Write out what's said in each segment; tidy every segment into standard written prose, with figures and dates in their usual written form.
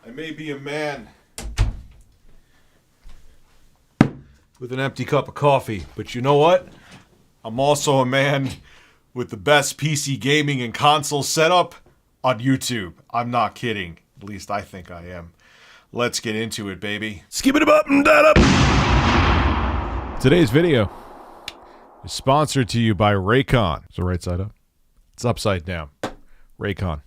I may be a man with an empty cup of coffee, but you know what? I'm also a man with the best PC gaming and console setup on YouTube. I'm not kidding. At least I think I am. Let's get into it, baby. Skip it up and that up. Today's video is sponsored to you by Raycon. Is the right side up? It's upside down. Raycon.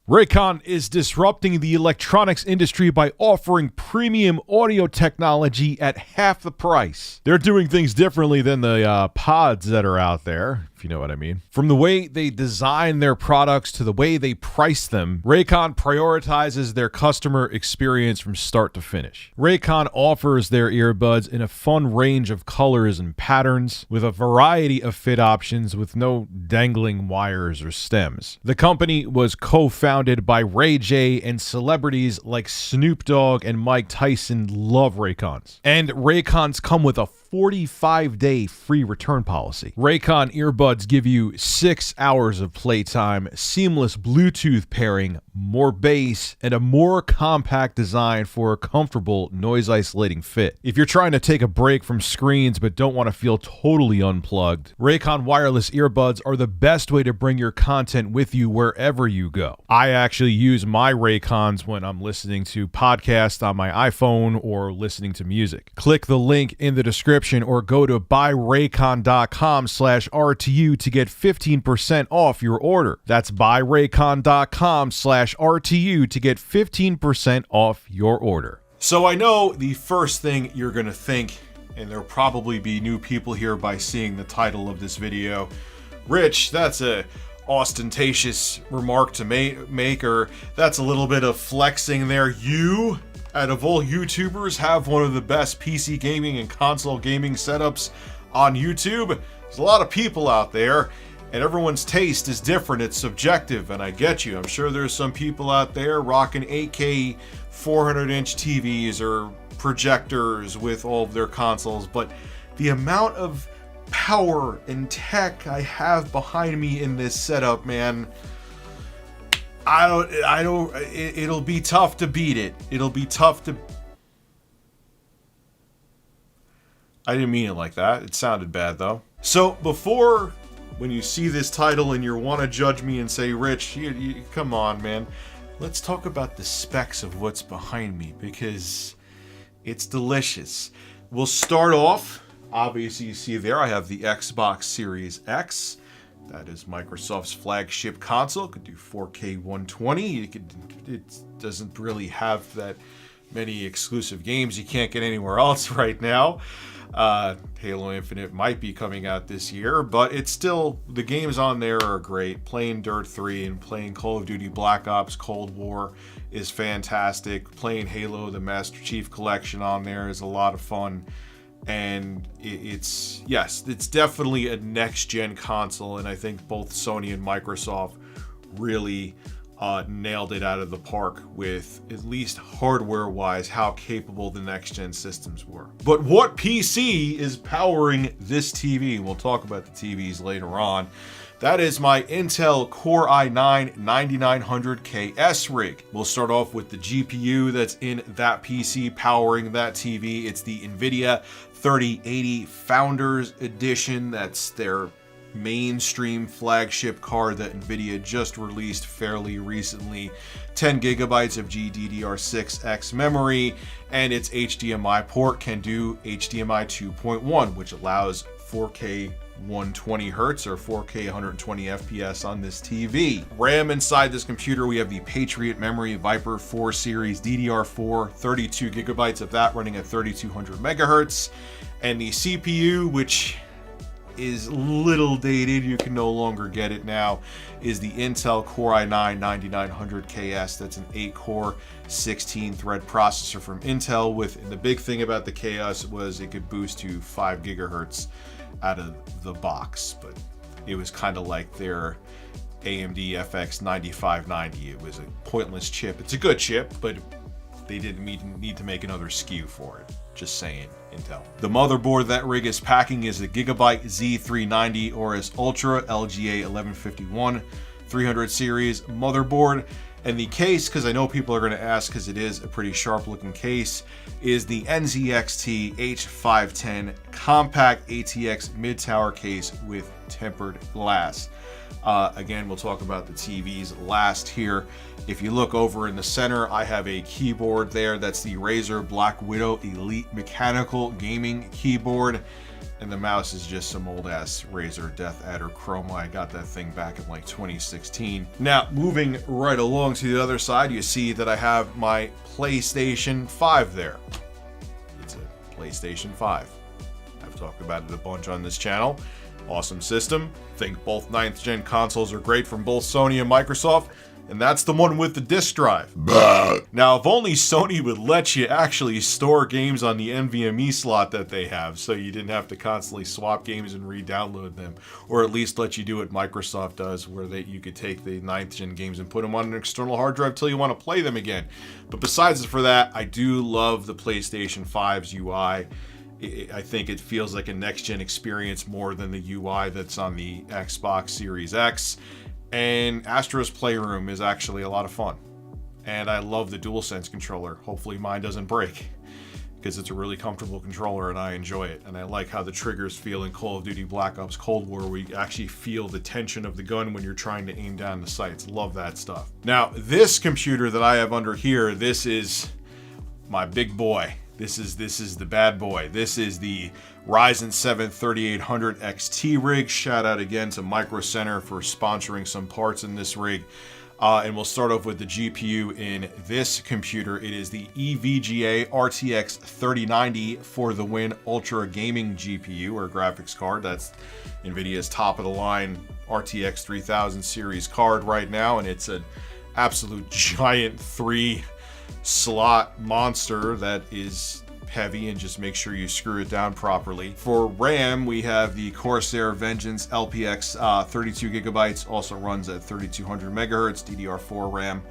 Raycon is disrupting the electronics industry by offering premium audio technology at half the price. They're doing things differently than the pods that are out there, if you know what I mean. From the way they design their products to the way they price them, Raycon prioritizes their customer experience from start to finish. Raycon offers their earbuds in a fun range of colors and patterns with a variety of fit options with no dangling wires or stems. The company was co-founded by Ray J, and celebrities like Snoop Dogg and Mike Tyson love Raycons. And Raycons come with a 45-day free return policy. Raycon earbuds give you 6 hours of playtime, seamless Bluetooth pairing, more bass, and a more compact design for a comfortable noise-isolating fit. If you're trying to take a break from screens but don't want to feel totally unplugged, Raycon wireless earbuds are the best way to bring your content with you wherever you go. I actually use my Raycons when I'm listening to podcasts on my iPhone or listening to music. Click the link in the description or go to buyraycon.com/RTU to get 15% off your order. That's buyraycon.com/RTU to get 15% off your order. So I know the first thing you're going to think, and there'll probably be new people here by seeing the title of this video, Rich, that's a ostentatious remark to make, or that's a little bit of flexing there. You, out of all YouTubers, have one of the best PC gaming and console gaming setups on YouTube. There's a lot of people out there, and everyone's taste is different. It's subjective, and I get you. I'm sure there's some people out there rocking 8K 400-inch TVs or projectors with all of their consoles, but the amount of power and tech I have behind me in this setup, man, it'll be tough to beat it. It'll be tough to... I didn't mean it like that. It sounded bad, though. So, before, when you see this title and you want to judge me and say, Rich, come on, man. Let's talk about the specs of what's behind me, because it's delicious. We'll start off, obviously you see there, I have the Xbox Series X. That is Microsoft's flagship console. It could do 4K 120. It doesn't really have that many exclusive games you can't get anywhere else right now. Halo Infinite might be coming out this year, but it's still, the games on there are great. Playing Dirt 3 and playing Call of Duty Black Ops Cold War is fantastic. Playing Halo, the Master Chief Collection on there is a lot of fun. And it's definitely a next-gen console, and I think both Sony and Microsoft really nailed it out of the park with, at least hardware-wise, how capable the next-gen systems were. But what PC is powering this TV? We'll talk about the TVs later on. That is my Intel Core i9-9900KS rig. We'll start off with the GPU that's in that PC powering that TV. It's the NVIDIA 3080 Founders Edition. That's their mainstream flagship card that NVIDIA just released fairly recently. 10 gigabytes of GDDR6X memory, and its HDMI port can do HDMI 2.1, which allows 4K 120 Hz or 4K 120 FPS on this TV. RAM inside this computer, we have the Patriot Memory Viper 4 Series DDR4, 32 gigabytes of that running at 3200 megahertz. And the CPU, which is little dated, you can no longer get it now, is the Intel Core i9-9900KS. That's an 8-core, 16-thread processor from Intel, with the big thing about the KS was it could boost to 5 gigahertz out of the box, but it was kind of like their AMD FX 9590. It was a pointless chip. It's a good chip, but they didn't need to make another SKU for it. Just saying, Intel. The motherboard that rig is packing is a Gigabyte Z390 Aorus Ultra LGA 1151 300 series motherboard. And the case, because I know people are going to ask, because it is a pretty sharp looking case, is the NZXT H510 compact ATX mid-tower case with tempered glass. Again, we'll talk about the TVs last here. If you look over in the center, I have a keyboard there. That's the Razer Black Widow Elite Mechanical Gaming Keyboard. And the mouse is just some old ass Razer Death Adder Chroma. I got that thing back in like 2016. Now, moving right along to the other side, you see that I have my PlayStation 5 there. It's a PlayStation 5. I've talked about it a bunch on this channel. Awesome system. Think both 9th gen consoles are great from both Sony and Microsoft. And that's the one with the disc drive. Now, if only Sony would let you actually store games on the NVMe slot that they have, so you didn't have to constantly swap games and re-download them, or at least let you do what Microsoft does, where you could take the 9th gen games and put them on an external hard drive till you want to play them again. But besides for that, I do love the PlayStation 5's UI. I think it feels like a next-gen experience more than the UI that's on the Xbox Series X. And Astro's Playroom is actually a lot of fun. And I love the DualSense controller. Hopefully mine doesn't break, because it's a really comfortable controller and I enjoy it. And I like how the triggers feel in Call of Duty Black Ops Cold War, where you actually feel the tension of the gun when you're trying to aim down the sights. Love that stuff. Now, this computer that I have under here, this is my big boy. This is the bad boy. This is the Ryzen 7 3800 XT rig. Shout out again to Micro Center for sponsoring some parts in this rig. And we'll start off with the GPU in this computer. It is the EVGA RTX 3090 for the win Ultra Gaming GPU, or graphics card. That's NVIDIA's top of the line RTX 3000 series card right now, and it's an absolute giant 3-slot monster that is heavy, and just make sure you screw it down properly. For RAM, we have the Corsair Vengeance LPX 32 gigabytes, also runs at 3200 megahertz, DDR4 RAM.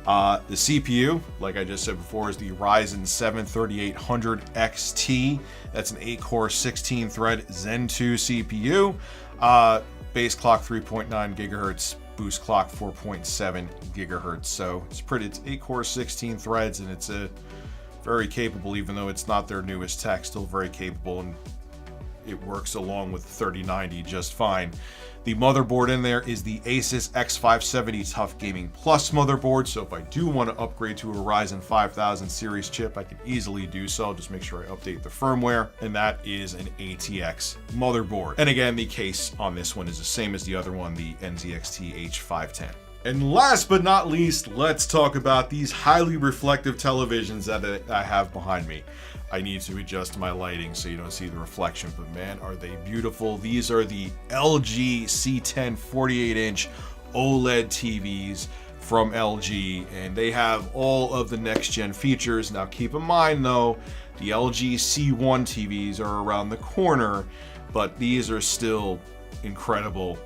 The CPU, like I just said before, is the Ryzen 7 3800 XT. That's an 8-core, 16-thread Zen 2 CPU. Base clock 3.9 gigahertz, boost clock 4.7 gigahertz. So it's 8 cores, 16 threads, and it's a very capable, even though it's not their newest tech, still very capable, and it works along with 3090 just fine. The motherboard in there is the Asus X570 Tough Gaming Plus motherboard, so if I do want to upgrade to a Ryzen 5000 series chip, I can easily do so. Just make sure I update the firmware, and that is an ATX motherboard. And again, the case on this one is the same as the other one, the NZXT H510. And last but not least, let's talk about these highly reflective televisions that I have behind me. I need to adjust my lighting so you don't see the reflection, but man, are they beautiful. These are the LG C10 48-inch OLED TVs from LG, and they have all of the next-gen features. Now keep in mind though, the LG C1 TVs are around the corner, but these are still incredible.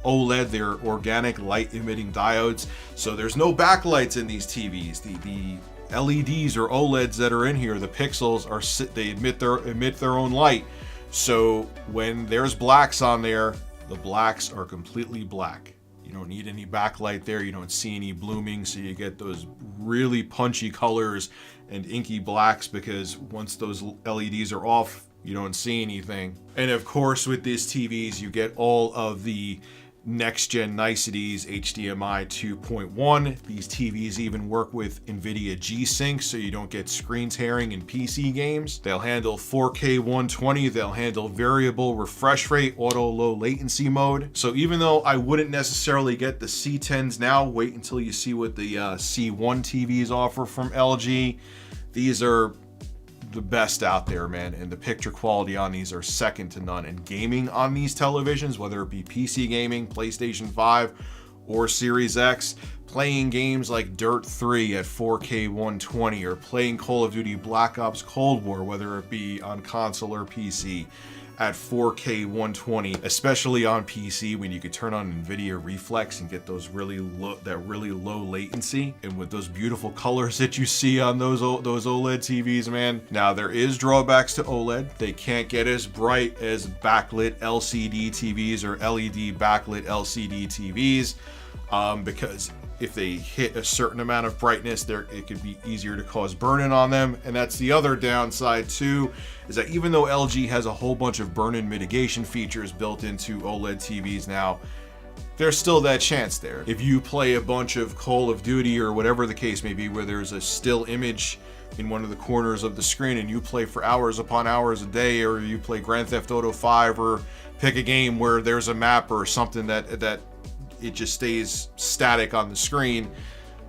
OLED, they're organic light emitting diodes, so there's no backlights in these TVs. The LEDs or OLEDs that are in here, the pixels they emit their own light. So when there's blacks on there, the blacks are completely black. You don't need any backlight there. You don't see any blooming, so you get those really punchy colors and inky blacks, because once those LEDs are off, you don't see anything. And of course, with these TVs, you get all of the next-gen niceties, HDMI 2.1. These TVs even work with NVIDIA G-Sync, so you don't get screen tearing in PC games. They'll handle 4K 120. They'll handle variable refresh rate, auto low latency mode. So even though I wouldn't necessarily get the C10s now, wait until you see what the C1 TVs offer from LG. These are the best out there, man, and the picture quality on these are second to none. And gaming on these televisions, whether it be PC gaming, PlayStation 5, or Series X, playing games like Dirt 3 at 4K 120, or playing Call of Duty Black Ops Cold War, whether it be on console or PC, at 4K 120, especially on PC when you could turn on NVIDIA Reflex and get those really low latency, and with those beautiful colors that you see on those OLED TVs, man. Now there is drawbacks to OLED. They can't get as bright as backlit LCD TVs or LED backlit LCD TVs, because if they hit a certain amount of brightness, it could be easier to cause burn-in on them. And that's the other downside too, is that even though LG has a whole bunch of burn-in mitigation features built into OLED TVs now, there's still that chance there. If you play a bunch of Call of Duty or whatever the case may be, where there's a still image in one of the corners of the screen, and you play for hours upon hours a day, or you play Grand Theft Auto 5, or pick a game where there's a map or something that it just stays static on the screen,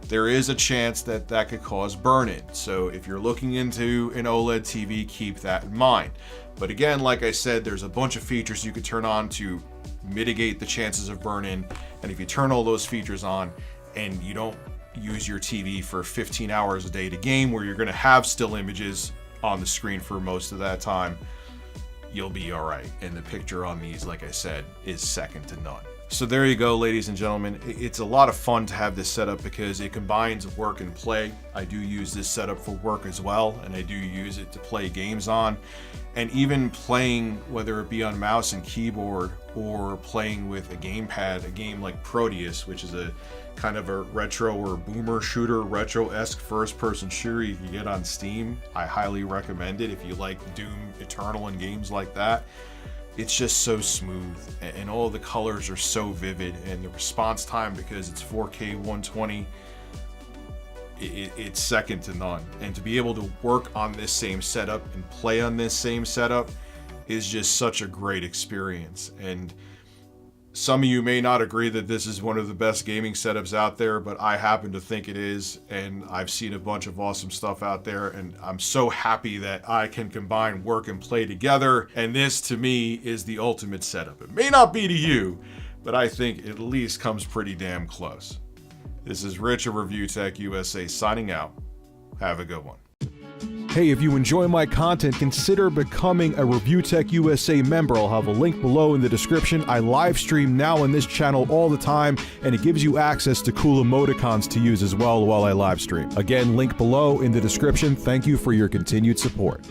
there is a chance that that could cause burn-in. So if you're looking into an OLED TV, keep that in mind. But again, like I said, there's a bunch of features you could turn on to mitigate the chances of burn-in. And if you turn all those features on and you don't use your TV for 15 hours a day to game, where you're going to have still images on the screen for most of that time, you'll be all right. And the picture on these, like I said, is second to none. So there you go, ladies and gentlemen. It's a lot of fun to have this setup because it combines work and play. I do use this setup for work as well, and I do use it to play games on. And even playing, whether it be on mouse and keyboard or playing with a gamepad, a game like Proteus, which is a kind of a retro or boomer shooter, retro-esque first-person shooter you can get on Steam. I highly recommend it if you like Doom Eternal and games like that. It's just so smooth, and all the colors are so vivid, and the response time, because it's 4K 120, it's second to none. And to be able to work on this same setup and play on this same setup is just such a great experience. And some of you may not agree that this is one of the best gaming setups out there, but I happen to think it is, and I've seen a bunch of awesome stuff out there, and I'm so happy that I can combine work and play together, and this to me is the ultimate setup. It may not be to you, but I think it at least comes pretty damn close. This is Rich of Review Tech USA signing out. Have a good one. Hey, if you enjoy my content, consider becoming a Review Tech USA member. I'll have a link below in the description. I live stream now on this channel all the time, and it gives you access to cool emoticons to use as well while I live stream. Again, link below in the description. Thank you for your continued support.